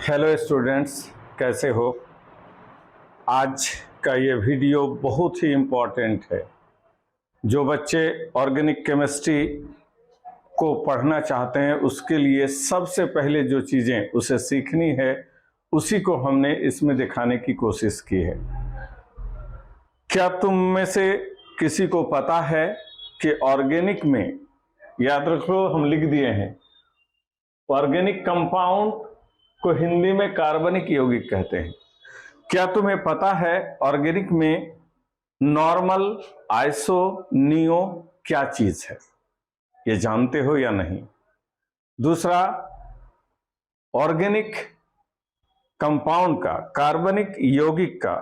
Hello students, कैसे हो। आज का ये वीडियो बहुत ही इम्पोर्टेंट है। जो बच्चे ऑर्गेनिक केमिस्ट्री को पढ़ना चाहते हैं उसके लिए सबसे पहले जो चीज़ें उसे सीखनी है उसी को हमने इसमें दिखाने की कोशिश की है। क्या तुम में से किसी को पता है कि ऑर्गेनिक में, याद रखो हम लिख दिए हैं, ऑर्गेनिक कंपाउंड को हिंदी में कार्बनिक यौगिक कहते हैं। क्या तुम्हें पता है ऑर्गेनिक में नॉर्मल, आइसो, नियो क्या चीज है? ये जानते हो या नहीं? दूसरा, ऑर्गेनिक कंपाउंड का, कार्बनिक यौगिक का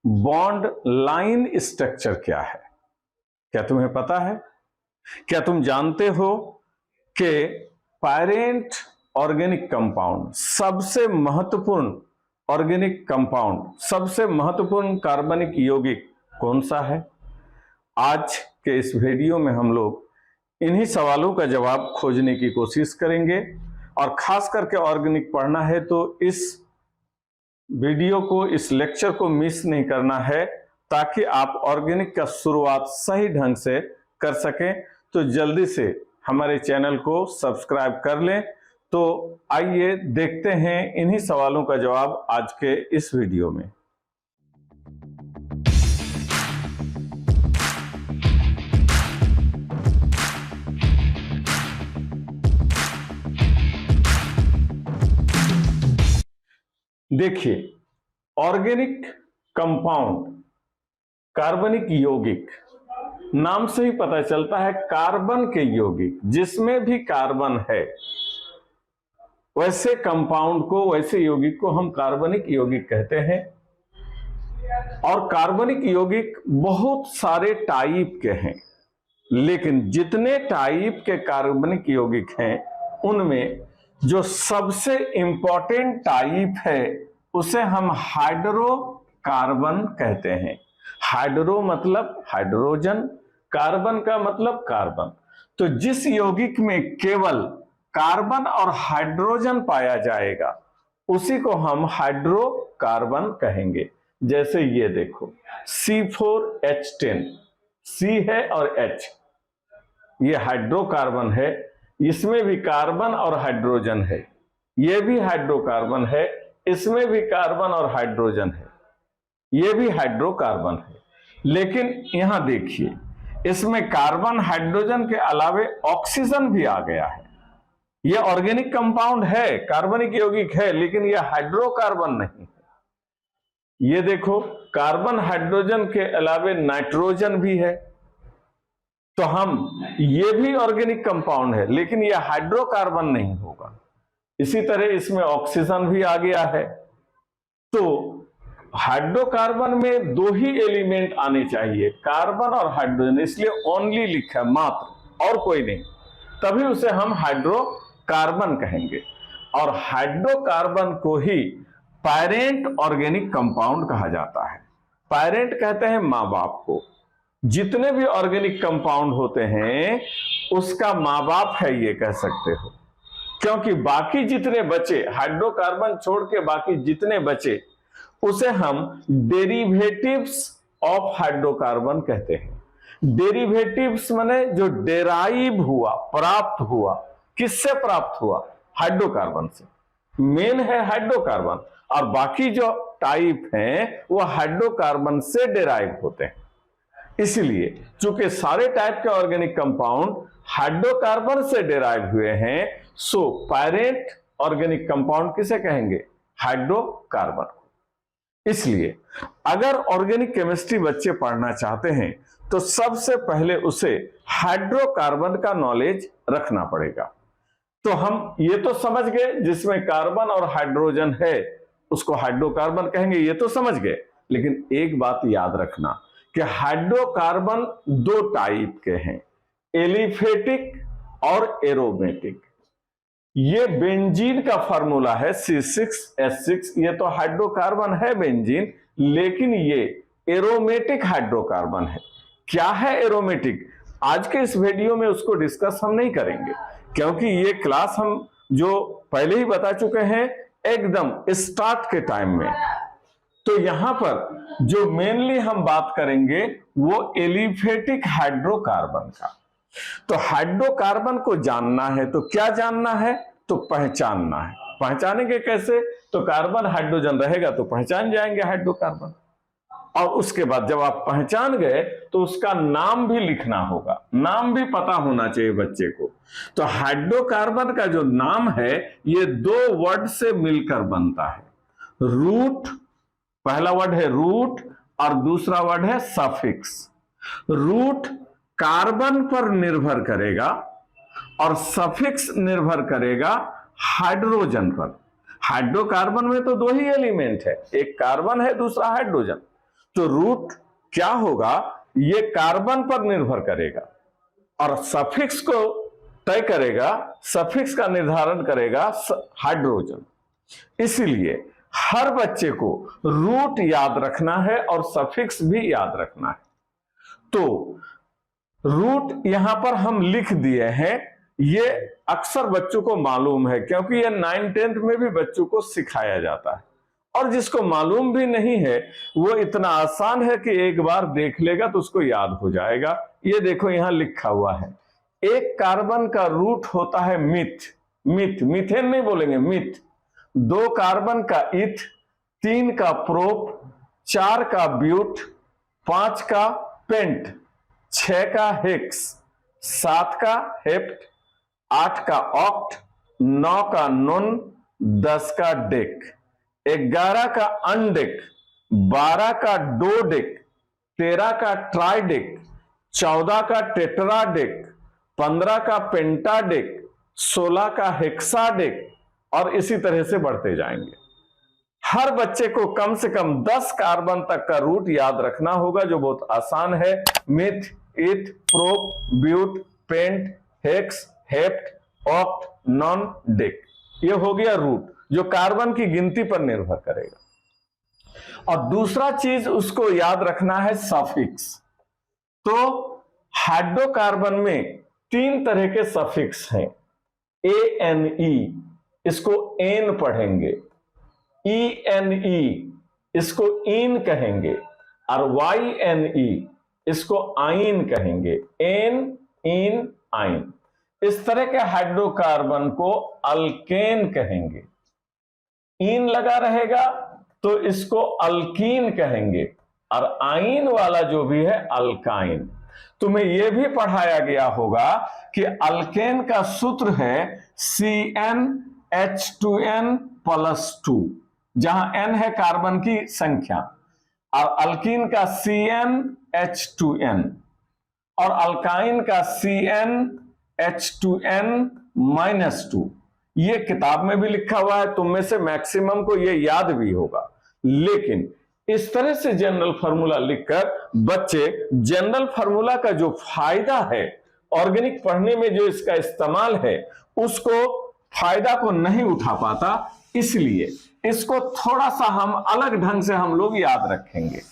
बॉन्ड लाइन स्ट्रक्चर क्या है? क्या तुम्हें पता है? क्या तुम जानते हो कि पैरेंट ऑर्गेनिक कंपाउंड, सबसे महत्वपूर्ण ऑर्गेनिक कंपाउंड, सबसे महत्वपूर्ण कार्बनिक यौगिक कौन सा है? आज के इस वीडियो में हम लोग इन्हीं सवालों का जवाब खोजने की कोशिश करेंगे। और खास करके ऑर्गेनिक पढ़ना है तो इस वीडियो को, इस लेक्चर को मिस नहीं करना है, ताकि आप ऑर्गेनिक का शुरुआत सही ढंग से कर सकें। तो जल्दी से हमारे चैनल को सब्सक्राइब कर लें। तो आइए देखते हैं इन्हीं सवालों का जवाब आज के इस वीडियो में। देखिए, ऑर्गेनिक कंपाउंड, कार्बनिक यौगिक, नाम से ही पता चलता है कार्बन के यौगिक। जिसमें भी कार्बन है वैसे कंपाउंड को, वैसे यौगिक को हम कार्बनिक यौगिक कहते हैं। और कार्बनिक यौगिक बहुत सारे टाइप के हैं, लेकिन जितने टाइप के कार्बनिक यौगिक हैं उनमें जो सबसे इंपॉर्टेंट टाइप है उसे हम हाइड्रोकार्बन कहते हैं। हाइड्रो मतलब हाइड्रोजन, कार्बन का मतलब कार्बन। तो जिस यौगिक में केवल कार्बन और हाइड्रोजन पाया जाएगा उसी को हम हाइड्रोकार्बन कहेंगे। जैसे ये देखो, C4H10, C है और H, ये हाइड्रोकार्बन है। इसमें भी कार्बन और हाइड्रोजन है। ये भी हाइड्रोकार्बन है, इसमें भी कार्बन और हाइड्रोजन है। ये भी हाइड्रोकार्बन है। लेकिन यहां देखिए, इसमें कार्बन हाइड्रोजन के अलावे ऑक्सीजन भी आ गया है। ये ऑर्गेनिक कंपाउंड है, कार्बनिक यौगिक है, लेकिन यह हाइड्रोकार्बन नहीं है। ये देखो, कार्बन हाइड्रोजन के अलावे नाइट्रोजन भी है। तो हम, ये भी ऑर्गेनिक कंपाउंड है, लेकिन यह हाइड्रोकार्बन नहीं होगा। इसी तरह इसमें ऑक्सीजन भी आ गया है। तो हाइड्रोकार्बन में दो ही एलिमेंट आने चाहिए, कार्बन और हाइड्रोजन, इसलिए ओनली लिखा है, मात्र, और कोई नहीं। तभी उसे हम हाइड्रोकार्बन कहेंगे। और हाइड्रोकार्बन को ही पैरेंट ऑर्गेनिक कंपाउंड कहा जाता है। पैरेंट कहते हैं माँ बाप को। जितने भी ऑर्गेनिक कंपाउंड होते हैं उसका माँ बाप है, ये कह सकते हो। क्योंकि बाकी जितने बचे, हाइड्रोकार्बन छोड़ के बाकी जितने बचे, उसे हम डेरिवेटिव्स ऑफ हाइड्रोकार्बन कहते हैं। डेरिवेटिव्स माने जो डेराइव हुआ, प्राप्त हुआ। किससे प्राप्त हुआ? हाइड्रोकार्बन से। मेन है हाइड्रोकार्बन, और बाकी जो टाइप हैं वो हाइड्रोकार्बन से डेराइव होते हैं। इसलिए चूंकि सारे टाइप के ऑर्गेनिक कंपाउंड हाइड्रोकार्बन से डेराइव हुए हैं, सो पैरेंट ऑर्गेनिक कंपाउंड किसे कहेंगे? हाइड्रोकार्बन। इसलिए अगर ऑर्गेनिक केमिस्ट्री बच्चे पढ़ना चाहते हैं तो सबसे पहले उसे हाइड्रोकार्बन का नॉलेज रखना पड़ेगा। तो हम ये तो समझ गए, जिसमें कार्बन और हाइड्रोजन है उसको हाइड्रोकार्बन कहेंगे, ये तो समझ गए। लेकिन एक बात याद रखना कि हाइड्रोकार्बन दो टाइप के हैं, एलिफेटिक और एरोमेटिक। ये बेंजीन का फार्मूला है C6H6, ये तो हाइड्रोकार्बन है बेंजीन, लेकिन ये एरोमेटिक हाइड्रोकार्बन है। क्या है एरोमेटिक? आज के इस वीडियो में उसको डिस्कस हम नहीं करेंगे, क्योंकि ये क्लास हम जो पहले ही बता चुके हैं एकदम स्टार्ट के टाइम में। तो यहां पर जो मेनली हम बात करेंगे वो एलिफेटिक हाइड्रोकार्बन का। तो हाइड्रोकार्बन को जानना है तो क्या जानना है, तो पहचानना है। पहचानेंगे कैसे, तो कार्बन हाइड्रोजन रहेगा तो पहचान जाएंगे हाइड्रोकार्बन। और उसके बाद जब आप पहचान गए तो उसका नाम भी लिखना होगा, नाम भी पता होना चाहिए बच्चे को। तो हाइड्रोकार्बन का जो नाम है ये 2 वर्ड से मिलकर बनता है। रूट, पहला वर्ड है रूट और दूसरा वर्ड है सफिक्स। रूट कार्बन पर निर्भर करेगा और सफिक्स निर्भर करेगा हाइड्रोजन पर। हाइड्रोकार्बन में तो 2 ही एलिमेंट है, एक कार्बन है दूसरा हाइड्रोजन। तो रूट क्या होगा, ये कार्बन पर निर्भर करेगा और सफिक्स को तय करेगा, सफिक्स का निर्धारण करेगा हाइड्रोजन। इसीलिए हर बच्चे को रूट याद रखना है और सफिक्स भी याद रखना है। तो रूट यहां पर हम लिख दिए हैं, ये अक्सर बच्चों को मालूम है क्योंकि ये 9th-10th में भी बच्चों को सिखाया जाता है। और जिसको मालूम भी नहीं है वो इतना आसान है कि एक बार देख लेगा तो उसको याद हो जाएगा। ये देखो यहां लिखा हुआ है, एक कार्बन का रूट होता है मिथ, मिथ, मीथेन नहीं बोलेंगे, मिथ। 2 कार्बन का इथ, 3 का प्रोप, 4 का ब्यूट, 5 का पेंट, 6 का हेक्स, 7 का हेप्ट, 8 का ऑक्ट, 9 का नोन, 10 का डेक, 11 का अनडेक, 12 का डोडेक, 13 का ट्राइडेक, 14 का टेट्राडेक, 15 का पेंटाडेक, 16 का हेक्साडेक और इसी तरह से बढ़ते जाएंगे। हर बच्चे को कम से कम 10 कार्बन तक का रूट याद रखना होगा, जो बहुत आसान है। Meth, eth, prop, but, pent, hex, hept, oct, non, dec. ये हो गया रूट जो कार्बन की गिनती पर निर्भर करेगा। और दूसरा चीज उसको याद रखना है सफिक्स। तो हाइड्रोकार्बन में 3 तरह के सफिक्स हैं। ANE, इसको एन पढ़ेंगे, ENE इसको इन कहेंगे और YNE इसको आइन कहेंगे, एन, इन, आइन। इस तरह के हाइड्रोकार्बन को अल्केन कहेंगे। इन लगा रहेगा तो इसको अल्कीन कहेंगे और आइन वाला जो भी है अल्काइन। तुम्हें यह भी पढ़ाया गया होगा कि अल्केन का सूत्र है CnH2n+2, जहां n है कार्बन की संख्या, और अल्कीन का CnH2n और अल्काइन का CnH2n-2। ये किताब में भी लिखा हुआ है, तुम में से मैक्सिमम को ये याद भी होगा। लेकिन इस तरह से जनरल फार्मूला लिखकर बच्चे जनरल फार्मूला का जो फायदा है, ऑर्गेनिक पढ़ने में जो इसका इस्तेमाल है, उसको फायदा को नहीं उठा पाता। इसलिए इसको थोड़ा सा हम अलग ढंग से हम लोग याद रखेंगे।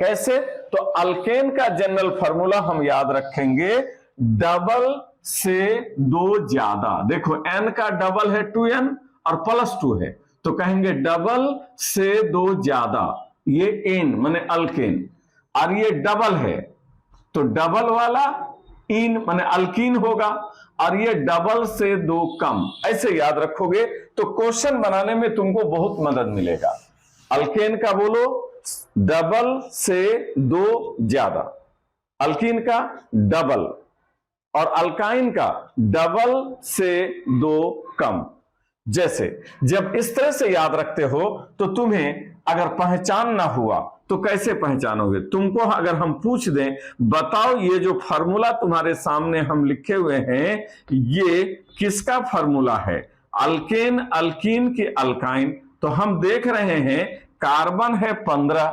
कैसे, तो अल्केन का जनरल फार्मूला हम याद रखेंगे डबल से 2 ज्यादा। देखो n का डबल है 2n और +2 है, तो कहेंगे डबल से 2 ज्यादा, ये एन माने अल्केन, और ये डबल है तो डबल वाला इन माने अल्कीन होगा, और ये डबल से 2 कम। ऐसे याद रखोगे तो क्वेश्चन बनाने में तुमको बहुत मदद मिलेगा। अल्केन का बोलो डबल से 2 ज्यादा, अल्कीन का डबल, और अल्काइन का डबल से 2 कम। जैसे जब इस तरह से याद रखते हो तो तुम्हें अगर पहचान ना हुआ तो कैसे पहचानोगे। तुमको अगर हम पूछ दें बताओ ये जो फार्मूला तुम्हारे सामने हम लिखे हुए हैं ये किसका फार्मूला है, अल्केन अल्कीन की अल्काइन। तो हम देख रहे हैं कार्बन है 15,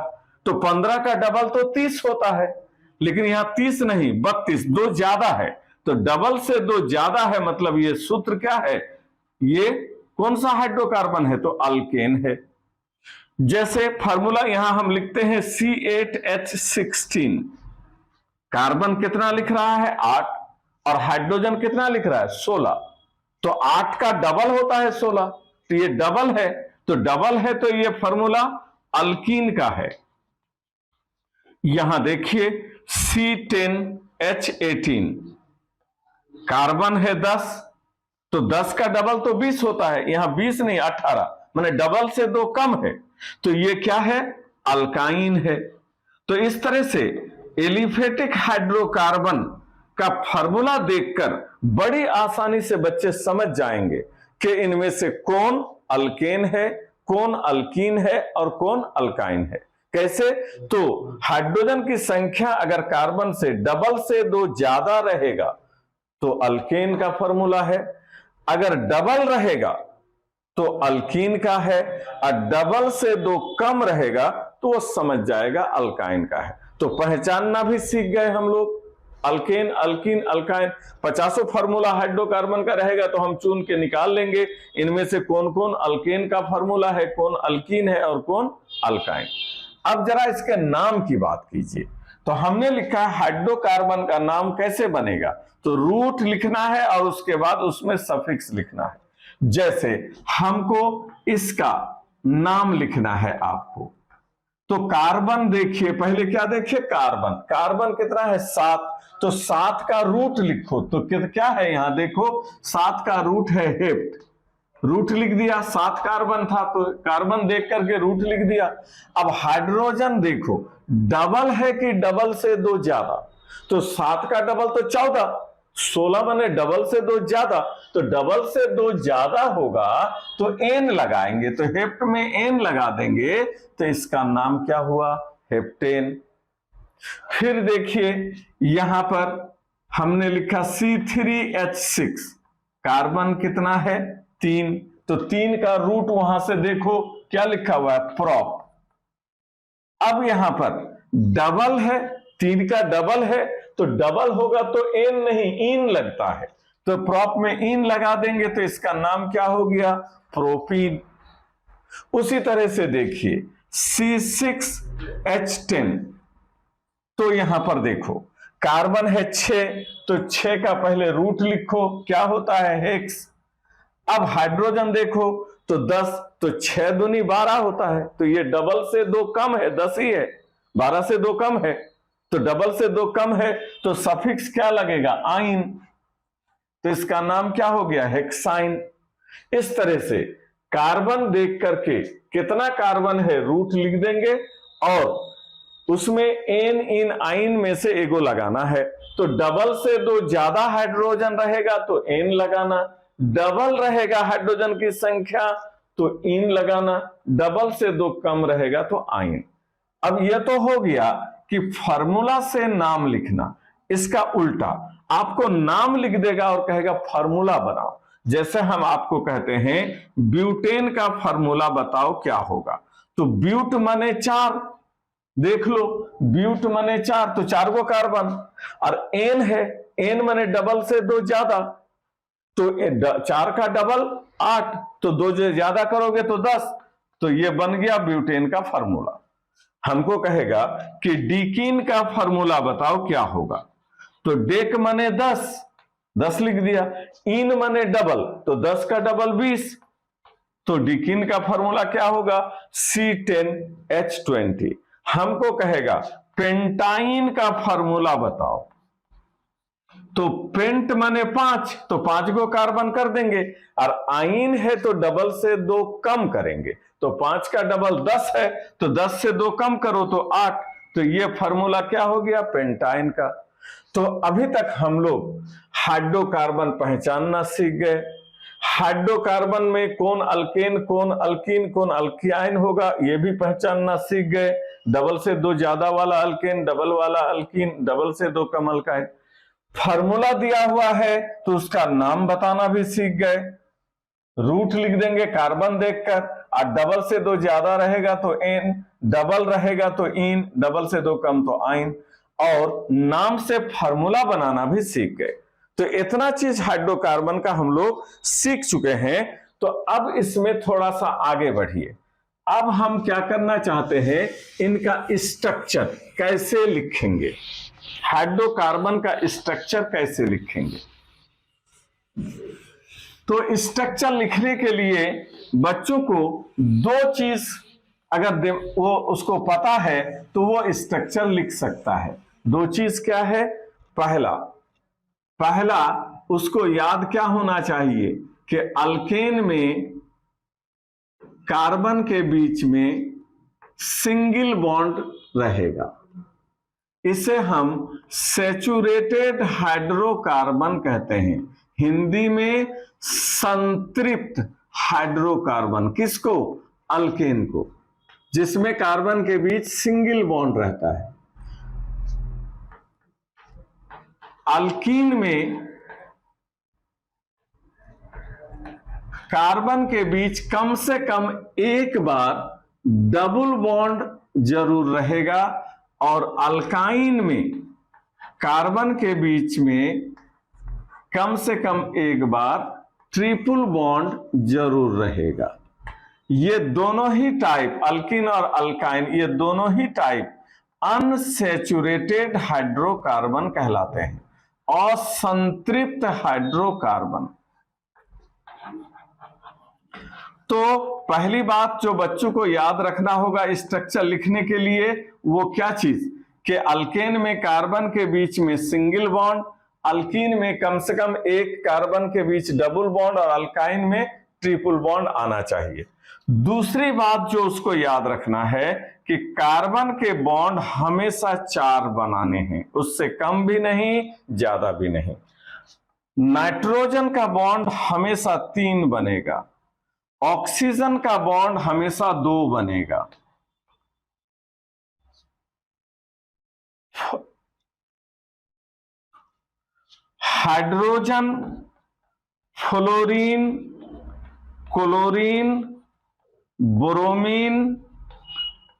तो 15 का डबल तो 30 होता है, लेकिन यहां 30 नहीं 32, 2 ज्यादा है, तो डबल से 2 ज्यादा है, मतलब ये सूत्र क्या है, ये कौन सा हाइड्रोकार्बन है, तो अल्केन है। जैसे फार्मूला यहां हम लिखते हैं C8H16, कार्बन कितना लिख रहा है 8 और हाइड्रोजन कितना लिख रहा है 16, तो 8 का डबल होता है 16, तो ये डबल है, तो डबल है तो ये फॉर्मूला अल्कीन का है। यहां देखिए C10H18, कार्बन है 10, तो 10 का डबल तो 20 होता है, यहां 20 नहीं 18, माने डबल से 2 कम है, तो ये क्या है, अल्काइन है। तो इस तरह से एलिफेटिक हाइड्रोकार्बन का फॉर्मूला देखकर बड़ी आसानी से बच्चे समझ जाएंगे कि इनमें से कौन अल्केन है, कौन अल्कीन है और कौन अल्काइन है। कैसे, तो हाइड्रोजन की संख्या अगर कार्बन से डबल से 2 ज्यादा रहेगा तो अल्केन का फॉर्मूला है, अगर डबल रहेगा तो अल्कीन का है, और डबल से 2 कम रहेगा तो वो समझ जाएगा अल्काइन का है। तो पहचानना भी सीख गए हम लोग, alkane, alkyne, alkyne. 50 formula hydrocarbon का रहेगा तो हम चुन के निकाल लेंगे इनमें से कौन कौन अल्केन का फार्मूला है, कौन अल्कीन है और कौन अल्काइन। अब जरा इसके नाम की बात कीजिए। तो हमने लिखा है हाइड्रोकार्बन का नाम कैसे बनेगा, तो रूट लिखना है और उसके बाद उसमें सफिक्स लिखना है। जैसे हमको इसका नाम लिखना है आपको, तो कार्बन देखिए, पहले क्या देखिए, कार्बन, कार्बन कितना है 7, तो 7 का रूट लिखो, तो क्या है यहां देखो 7 का रूट है हेप्ट, रूट लिख दिया, 7 कार्बन था तो कार्बन देख करके रूट लिख दिया। अब हाइड्रोजन देखो डबल है कि डबल से 2 ज्यादा, तो 7 का डबल तो 14, 16 बने डबल से 2 ज्यादा, तो डबल से 2 ज्यादा होगा तो एन लगाएंगे, तो हेप्ट में एन लगा देंगे तो इसका नाम क्या हुआ, हेप्टेन। फिर देखिए यहां पर हमने लिखा C3H6, कार्बन कितना है 3, तो 3 का रूट वहां से देखो क्या लिखा हुआ है, प्रॉप। अब यहां पर डबल है, 3 का डबल है, तो डबल होगा तो एन नहीं इन लगता है, तो प्रॉप में इन लगा देंगे तो इसका नाम क्या हो गया, प्रोपीन। उसी तरह से देखिए C6H10, तो यहां पर देखो कार्बन है 6, तो 6 का पहले रूट लिखो क्या होता है, हेक्स। अब हाइड्रोजन देखो तो 10, तो 6 दूनी 12 होता है, तो ये डबल से 2 कम है, 10 ही है, 12 से 2 कम है, तो डबल से 2 कम है तो सफिक्स क्या लगेगा, आइन, तो इसका नाम क्या हो गया, हेक्साइन। इस तरह से कार्बन देख करके कितना कार्बन है रूट लिख देंगे और उसमें एन इन आइन में से एगो लगाना है, तो डबल से 2 ज्यादा हाइड्रोजन रहेगा तो एन लगाना, डबल रहेगा हाइड्रोजन की संख्या तो इन लगाना, डबल से 2 कम रहेगा तो आइन। अब यह तो हो गया कि फार्मूला से नाम लिखना, इसका उल्टा आपको नाम लिख देगा और कहेगा फार्मूला बनाओ। जैसे हम आपको कहते हैं ब्यूटेन का फार्मूला बताओ क्या होगा, तो ब्यूट माने 4, देख लो ब्यूट माने 4, तो 4 गो कार्बन, और एन है, एन माने डबल से 2 ज्यादा, तो 4 का डबल 8, तो 2 ज्यादा करोगे तो 10, तो ये बन गया ब्यूटेन का फार्मूला। हमको कहेगा कि डीकीन का फार्मूला बताओ क्या होगा, तो डेक माने 10, 10 लिख दिया, इन माने डबल, तो 10 का डबल 20, तो डीकीन का फार्मूला क्या होगा, C10H20। हमको कहेगा पेंटाइन का फार्मूला बताओ, तो पेंट माने 5, तो 5 गो कार्बन कर देंगे, और आइन है तो डबल से 2 कम करेंगे, तो 5 का डबल 10 है, तो 10 से 2 कम करो तो 8, तो ये फार्मूला क्या हो गया, पेंटाइन का। तो अभी तक हम लोग हाइड्रोकार्बन पहचानना सीख गए, हाइड्रोकार्बन में कौन अल्केन, कौन अल्कीन, कौन अल्काइन होगा ये भी पहचानना सीख गए, डबल से 2 ज्यादा वाला अल्केन, डबल वाला अल्कीन, डबल से 2 कम अल्काइन। फार्मूला दिया हुआ है तो उसका नाम बताना भी सीख गए, रूट लिख देंगे कार्बन देखकर, और डबल से 2 ज्यादा रहेगा तो एन, डबल रहेगा तो इन, डबल से 2 कम तो आइन, और नाम से फार्मूला बनाना भी सीख गए। तो इतना चीज हाइड्रोकार्बन का हम लोग सीख चुके हैं। तो अब इसमें थोड़ा सा आगे बढ़िए, अब हम क्या करना चाहते हैं, इनका स्ट्रक्चर कैसे लिखेंगे, हाइड्रोकार्बन का स्ट्रक्चर कैसे लिखेंगे। तो स्ट्रक्चर लिखने के लिए बच्चों को दो चीज अगर वो उसको पता है तो वो स्ट्रक्चर लिख सकता है। दो चीज क्या है? पहला उसको याद क्या होना चाहिए कि अल्केन में कार्बन के बीच में सिंगल बॉन्ड रहेगा। इसे हम सैचुरेटेड हाइड्रोकार्बन कहते हैं, हिंदी में संतृप्त हाइड्रोकार्बन। किसको? अल्केन को, जिसमें कार्बन के बीच सिंगल बॉन्ड रहता है। अल्कीन में कार्बन के बीच कम से कम एक बार डबल बॉन्ड जरूर रहेगा, और अल्काइन में कार्बन के बीच में कम से कम एक बार ट्रिपल बॉन्ड जरूर रहेगा। ये दोनों ही टाइप, अल्कीन और अल्काइन, ये दोनों ही टाइप अनसैचुरेटेड हाइड्रोकार्बन कहलाते हैं, असंतृप्त हाइड्रोकार्बन। तो पहली बात जो बच्चों को याद रखना होगा स्ट्रक्चर लिखने के लिए, वो क्या चीज कि अल्केन में कार्बन के बीच में सिंगल बॉन्ड, अल्कीन में कम से कम एक कार्बन के बीच डबल बॉन्ड, और अल्काइन में ट्रिपल बॉन्ड आना चाहिए। दूसरी बात जो उसको याद रखना है कि कार्बन के बॉन्ड हमेशा 4 बनाने हैं, उससे कम भी नहीं ज्यादा भी नहीं। नाइट्रोजन का बॉन्ड हमेशा 3 बनेगा, ऑक्सीजन का बॉन्ड हमेशा 2 बनेगा। हाइड्रोजन, फ्लोरीन, क्लोरीन, ब्रोमीन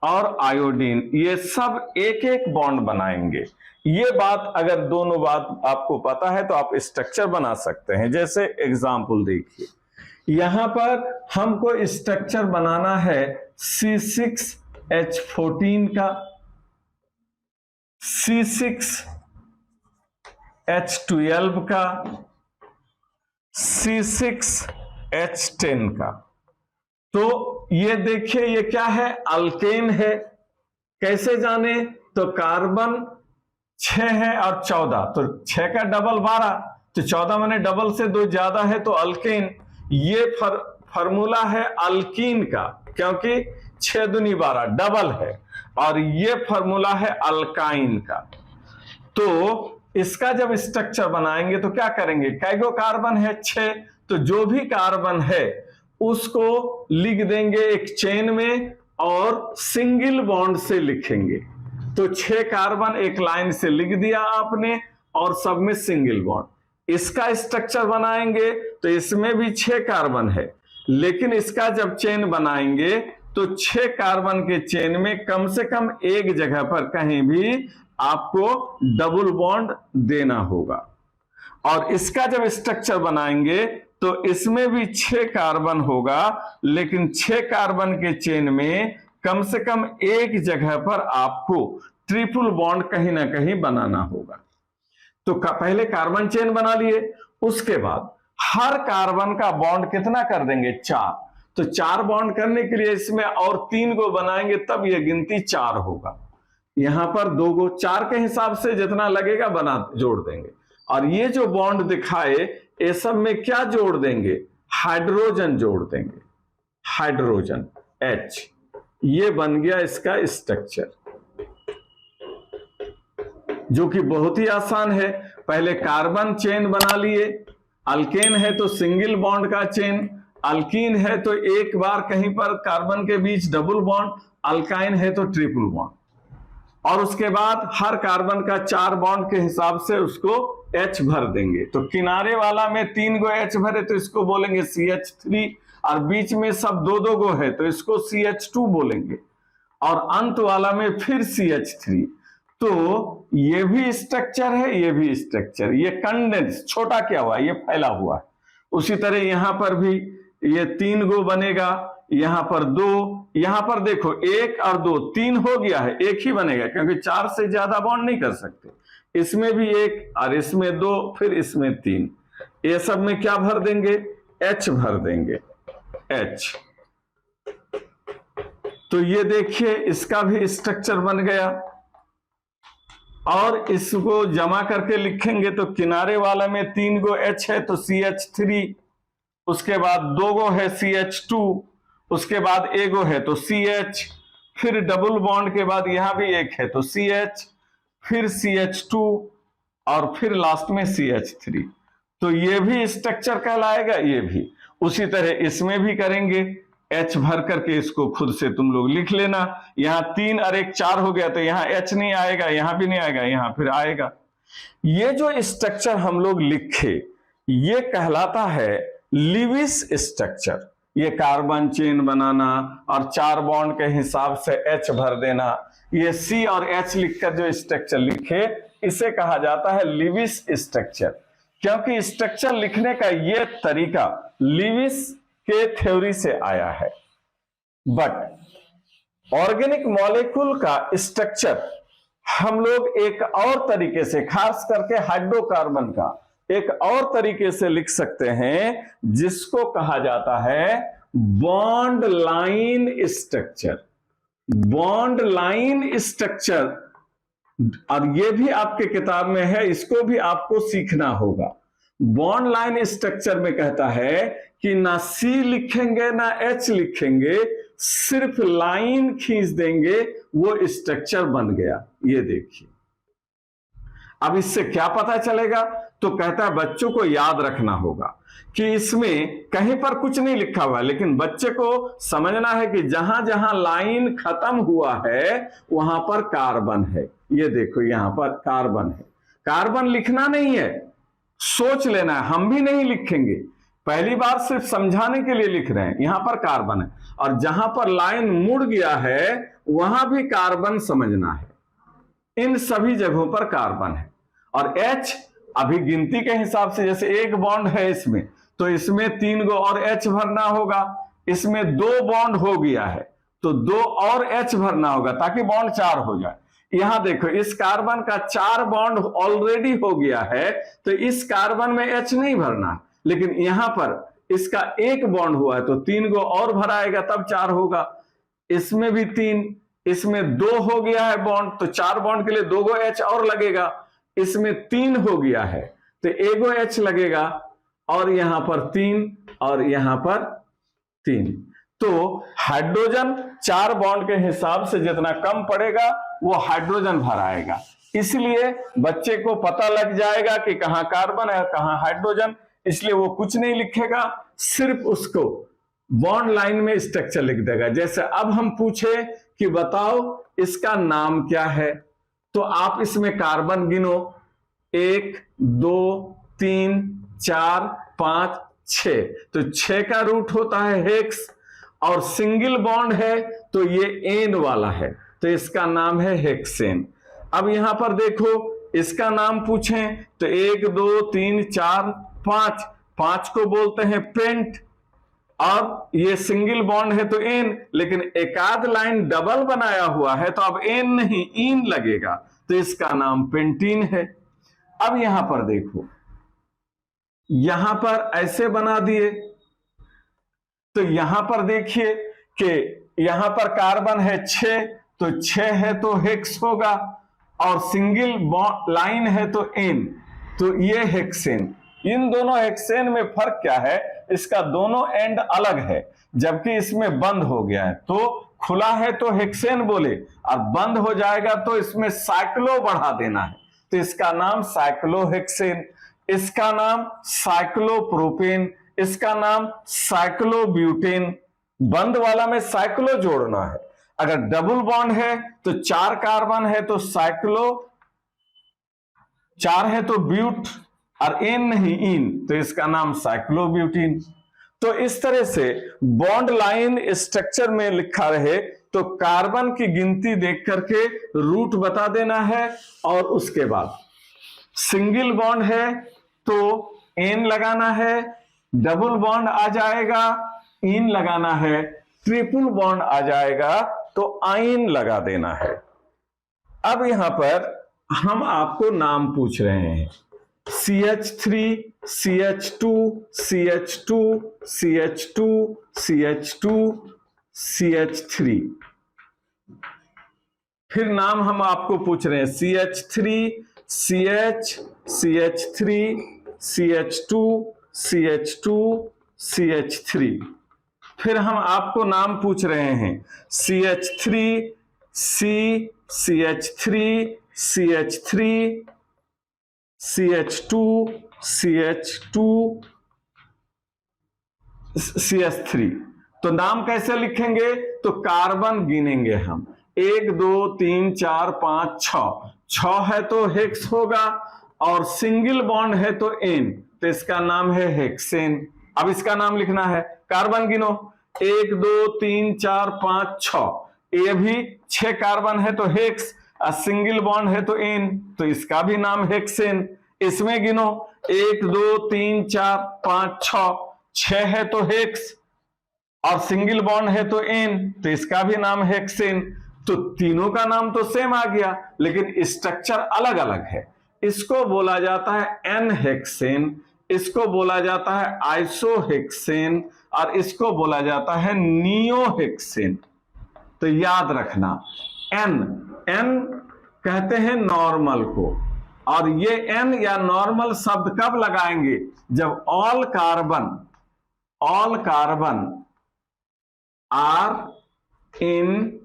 और आयोडीन, ये सब एक एक बॉन्ड बनाएंगे। ये बात अगर दोनों बात आपको पता है तो आप स्ट्रक्चर बना सकते हैं। जैसे एग्जाम्पल देखिए, यहां पर हमको स्ट्रक्चर बनाना है C6H14 का, C6H12 का, C6H10 का। तो ये देखिए, ये क्या है? अल्केन है। कैसे जाने? तो कार्बन 6 है और 14, तो 6 का डबल 12, तो 14 माने डबल से 2 ज्यादा है तो अल्केन। ये फार्मूला है अल्कीन का, क्योंकि 6 दूनी 12 डबल है, और ये फार्मूला है अल्काइन का। तो इसका जब स्ट्रक्चर बनाएंगे तो क्या करेंगे? कैगो कार्बन है? 6, तो जो भी कार्बन है उसको लिख देंगे एक चेन में और सिंगल बॉन्ड से लिखेंगे। तो 6 कार्बन एक लाइन से लिख दिया आपने, और सब में सिंगल बॉन्ड। इसका स्ट्रक्चर बनाएंगे तो इसमें भी 6 कार्बन है, लेकिन इसका जब चेन बनाएंगे तो 6 कार्बन के चेन में कम से कम एक जगह पर कहीं भी आपको डबल बॉन्ड देना होगा। और इसका जब स्ट्रक्चर बनाएंगे तो इसमें भी 6 कार्बन होगा, लेकिन 6 कार्बन के चेन में कम से कम एक जगह पर आपको ट्रिपल बॉन्ड कहीं ना कहीं बनाना होगा। तो पहले कार्बन चेन बना लिए, उसके बाद हर कार्बन का बॉन्ड कितना कर देंगे? 4। तो 4 बॉन्ड करने के लिए इसमें और 3 को बनाएंगे, तब यह गिनती 4 होगा। यहां पर 2 को 4 के हिसाब से जितना लगेगा बना जोड़ देंगे। और ये जो बॉन्ड दिखाए ये सब में क्या जोड़ देंगे? हाइड्रोजन जोड़ देंगे, हाइड्रोजन H। ये बन गया इसका स्ट्रक्चर, जो कि बहुत ही आसान है। पहले कार्बन चेन बना लिए, अल्केन है तो सिंगल बॉन्ड का चेन, अल्कीन है तो एक बार कहीं पर कार्बन के बीच डबल बॉन्ड, अल्काइन है तो ट्रिपल बॉन्ड। और उसके बाद हर कार्बन का 4 बॉन्ड के हिसाब से उसको H भर देंगे। तो किनारे वाला में 3 गो H भरे तो इसको बोलेंगे CH3, और बीच में सब 2-2 गो है तो इसको CH2 बोलेंगे, और अंत वाला में फिर CH3। तो ये भी स्ट्रक्चर है, ये भी स्ट्रक्चर। ये कंडेंस छोटा क्या हुआ? ये फैला हुआ है। उसी तरह यहां पर भी ये 3 गो बनेगा, यहां पर 2, यहां पर देखो 1 और 2 3 हो गया है, एक ही बनेगा, क्योंकि 4 से ज्यादा बॉन्ड नहीं कर सकते। इसमें भी 1 और इसमें 2, फिर इसमें 3। ये सब में क्या भर देंगे? H भर देंगे, H। तो ये देखिए इसका भी स्ट्रक्चर बन गया। और इसको जमा करके लिखेंगे तो किनारे वाला में 3 गो H है तो CH3, उसके बाद 2 गो है CH2, उसके बाद एगो है तो CH, फिर डबल बॉन्ड के बाद यहां भी एक है तो CH, फिर CH2 और फिर लास्ट में CH3। तो ये भी स्ट्रक्चर कहलाएगा, ये भी उसी तरह इसमें भी करेंगे। H भर करके इसको खुद से तुम लोग लिख लेना। यहां 3 और 1 4 हो गया तो यहां H नहीं आएगा, यहां भी नहीं आएगा, यहां फिर आएगा। ये जो स्ट्रक्चर हम लोग लिखे ये कहलाता है लिविस स्ट्रक्चर। ये कार्बन चेन बनाना और 4 बॉन्ड के हिसाब से H भर देना, ये C और H लिखकर जो स्ट्रक्चर लिखे इसे कहा जाता है लिविस स्ट्रक्चर। क्योंकि स्ट्रक्चर लिखने का ये तरीका लिविस के थ्योरी से आया है। बट ऑर्गेनिक मॉलिक्यूल का स्ट्रक्चर हम लोग एक और तरीके से, खास करके हाइड्रोकार्बन का एक और तरीके से लिख सकते हैं, जिसको कहा जाता है bond line structure. Bond line structure, और ये भी आपके किताब में है, इसको भी आपको सीखना होगा। बॉन्ड लाइन स्ट्रक्चर में कहता है कि ना C लिखेंगे ना H लिखेंगे, सिर्फ लाइन खींच देंगे, वो स्ट्रक्चर बन गया। ये देखिए, अब इससे क्या पता चलेगा? तो कहता है बच्चों को याद रखना होगा कि इसमें कहीं पर कुछ नहीं लिखा हुआ, लेकिन बच्चे को समझना है कि जहां जहां लाइन खत्म हुआ है वहां पर कार्बन है। ये देखो यहां पर कार्बन है। कार्बन लिखना नहीं है, सोच लेना है। हम भी नहीं लिखेंगे, पहली बार सिर्फ समझाने के लिए लिख रहे हैं। यहां पर कार्बन है और जहां पर लाइन मुड़ गया है वहां भी कार्बन समझना है। इन सभी जगहों पर कार्बन है। और H अभी गिनती के हिसाब से, जैसे एक बॉन्ड है इसमें, तो इसमें 3 गो और H भरना होगा। इसमें 2 बॉन्ड हो गया है तो 2 और H भरना होगा ताकि बॉन्ड 4 हो जाए। यहां देखो इस कार्बन का 4 बॉन्ड ऑलरेडी हो गया है तो इस कार्बन में H नहीं भरना है, लेकिन यहां पर इसका 1 बॉन्ड हुआ है तो 3 गो और भराएगा तब 4 होगा। इसमें भी 3, इसमें 2 हो गया है बॉन्ड तो 4 बॉन्ड के लिए 2 गो H और लगेगा। इसमें 3 हो गया है तो 1 गो H लगेगा, और यहां पर 3 और यहां पर 3। तो हाइड्रोजन 4 बॉन्ड के हिसाब से जितना कम पड़ेगा वो हाइड्रोजन भराएगा। इसलिए बच्चे को पता लग जाएगा कि कहां कार्बन है कहां हाइड्रोजन, इसलिए वो कुछ नहीं लिखेगा, सिर्फ उसको बॉन्ड लाइन में स्ट्रक्चर लिख देगा। जैसे अब हम पूछे कि बताओ इसका नाम क्या है, तो आप इसमें कार्बन गिनो, 1 2 3 4 5 6, तो 6 का रूट होता है हेक्स, और सिंगल बॉन्ड है तो ये एन वाला है तो इसका नाम है हेक्सेन। अब यहां पर देखो इसका नाम पूछें तो 1 2 3 4 5, 5 को बोलते हैं पेंट, और ये सिंगल बॉन्ड है तो एन, लेकिन एक आध लाइन डबल बनाया हुआ है तो अब एन नहीं इन लगेगा तो इसका नाम पेंटीन है। अब यहां पर देखो, यहां पर ऐसे बना दिए तो यहां पर देखिए कि यहां पर कार्बन है 6 तो 6 है तो हेक्स होगा, और सिंगल लाइन है तो एन, तो ये हेक्सेन। इन दोनों हेक्सेन में फर्क क्या है? इसका दोनों एंड अलग है, जबकि इसमें बंद हो गया है। तो खुला है तो हेक्सेन बोले, और बंद हो जाएगा तो इसमें साइक्लो बढ़ा देना है तो इसका नाम साइक्लोहेक्सेन, इसका नाम साइक्लोप्रोपेन, इसका नाम साइक्लोब्यूटेन। बंद वाला में साइक्लो जोड़ना है। अगर डबल बॉन्ड है तो 4 कार्बन है तो साइक्लो, 4 है तो ब्यूट, और एन नहीं इन, तो इसका नाम साइक्लोब्यूटीन। तो इस तरह से बॉन्ड लाइन स्ट्रक्चर में लिखा रहे तो कार्बन की गिनती देख करके रूट बता देना है, और उसके बाद सिंगल बॉन्ड है तो एन लगाना है, डबल बॉन्ड आ जाएगा इन लगाना है, ट्रिपल बॉन्ड आ जाएगा तो आइन लगा देना है। अब यहां पर हम आपको नाम पूछ रहे हैं CH3 CH2 CH2 CH2 CH2 CH3। फिर नाम हम आपको पूछ रहे हैं CH3 CH CH3 CH2 CH2 CH3। फिर हम आपको नाम पूछ रहे हैं CH3 C CH3 CH3 CH2 CH2 CH3। तो नाम कैसे लिखेंगे? तो कार्बन गिनेंगे हम, 1 2 3 4 5 6। 6 है तो हेक्स होगा और सिंगल बॉन्ड है तो एन, तो इसका नाम है हेक्सेन। अब इसका नाम लिखना है, कार्बन गिनो, 1 2 3 4 5 6। ये भी 6 कार्बन है तो हेक्स, और सिंगल बॉन्ड है तो एन, तो इसका भी नाम हेक्सेन। इसमें गिनो, 1 2 3 4 5 6। 6 है तो हेक्स और सिंगल बॉन्ड है तो एन, तो इसका भी नाम हेक्सेन। तो तीनों का नाम तो सेम आ गया, लेकिन स्ट्रक्चर अलग अलग है। इसको बोला जाता है एन हेक्सेन, इसको बोला जाता है आइसोहेक्सेन, और इसको बोला जाता है नियोहेक्सेन। तो याद रखना, एन कहते हैं नॉर्मल को, और ये एन या नॉर्मल शब्द कब लगाएंगे? जब all carbon are in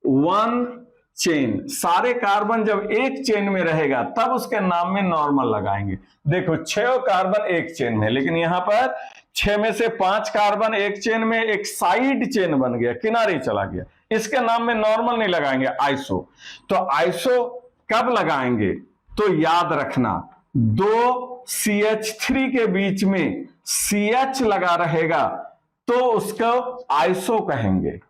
one chain, सारे कार्बन जब एक चेन में रहेगा तब उसके नाम में नॉर्मल लगाएंगे। देखो 6 कार्बन एक चेन में, लेकिन यहां पर 6 में से 5 कार्बन एक चेन में, एक साइड चेन बन गया, किनारे चला गया, इसके नाम में नॉर्मल नहीं लगाएंगे, आइसो। तो आइसो कब लगाएंगे? तो याद रखना, 2 CH3 के बीच में CH लगा रहेगा तो उसको आइसो कहेंगे।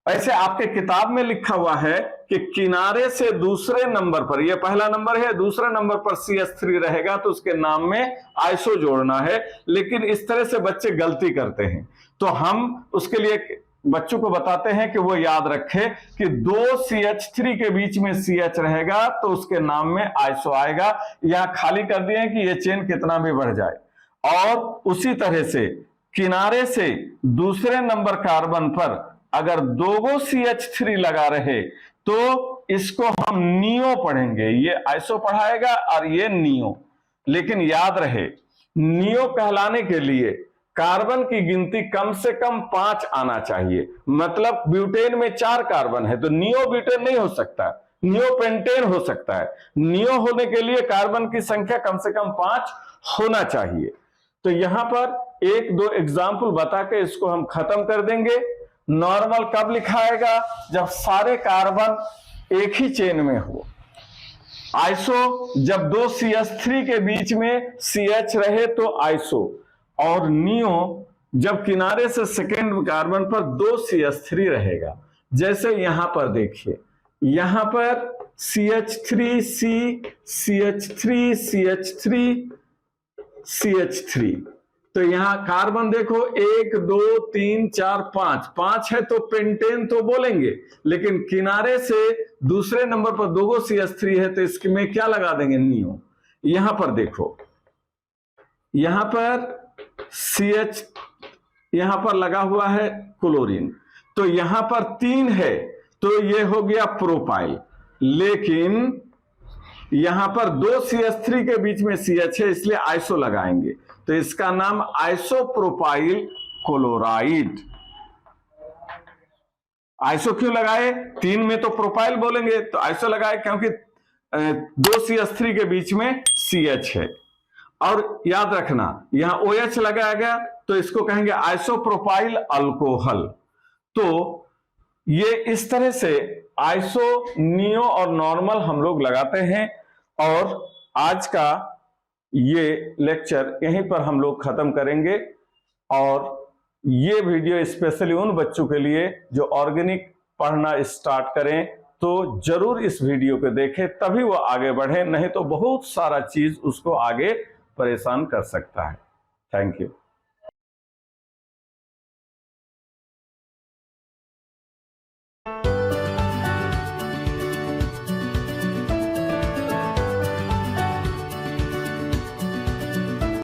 ऐसे आपके किताब में लिखा हुआ है कि किनारे से दूसरे नंबर पर, यह पहला नंबर है, दूसरे नंबर पर CH3 रहेगा तो उसके नाम में आइसो जोड़ना है, लेकिन इस तरह से बच्चे गलती करते हैं। तो हम उसके लिए बच्चों को बताते हैं कि वो याद रखे कि 2 CH3 के बीच में CH रहेगा तो उसके नाम में आइसो आएगा। यहां खाली कर दिए कि ये चेन कितना भी बढ़ जाए। और उसी तरह से किनारे से दूसरे नंबर कार्बन पर अगर 2 CH3 लगा रहे तो इसको हम नियो पढ़ेंगे, ये आइसो पढ़ाएगा और ये नियो। लेकिन याद रहे, नियो कहलाने के लिए कार्बन की गिनती कम से कम 5 आना चाहिए। मतलब ब्यूटेन में 4 कार्बन है तो नियो ब्यूटेन नहीं हो सकता, नियो पेंटेन हो सकता है। नियो होने के लिए कार्बन की संख्या कम से कम 5 होना चाहिए। तो यहां पर 1-2 एग्जाम्पल बता के इसको हम खत्म कर देंगे। नॉर्मल कब लिखाएगा? जब सारे कार्बन एक ही चेन में हो। आइसो जब 2 CH3 के बीच में CH रहे तो आइसो। और नियो जब किनारे से सेकेंड कार्बन पर 2 CH3 रहेगा। जैसे यहां पर देखिए, यहां पर CH3C CH3 CH3 CH3, तो यहां कार्बन देखो 1 2 3 4 5 है तो पेंटेन तो बोलेंगे, लेकिन किनारे से दूसरे नंबर पर 2 CH3 है तो इसमें क्या लगा देंगे? नियो। यहां पर देखो, यहां पर CH यहां पर लगा हुआ है क्लोरीन, तो यहां पर 3 है तो ये हो गया प्रोपाइल। लेकिन यहां पर 2 CH3 के बीच में CH है इसलिए आइसो लगाएंगे, तो इसका नाम आइसोप्रोपाइल क्लोराइड। आइसो क्यों लगाए? 3 में तो प्रोपाइल बोलेंगे तो आइसो लगाए, क्योंकि 2 CH3 के बीच में CH है। और याद रखना, यहां OH लगाया गया तो इसको कहेंगे आइसोप्रोपाइल अल्कोहल। तो ये इस तरह से आइसो, नियो और नॉर्मल हम लोग लगाते हैं। और आज का ये लेक्चर यहीं पर हम लोग खत्म करेंगे। और ये वीडियो स्पेशली उन बच्चों के लिए जो ऑर्गेनिक पढ़ना स्टार्ट करें, तो जरूर इस वीडियो को देखें, तभी वो आगे बढ़े, नहीं तो बहुत सारा चीज उसको आगे परेशान कर सकता है। Thank you.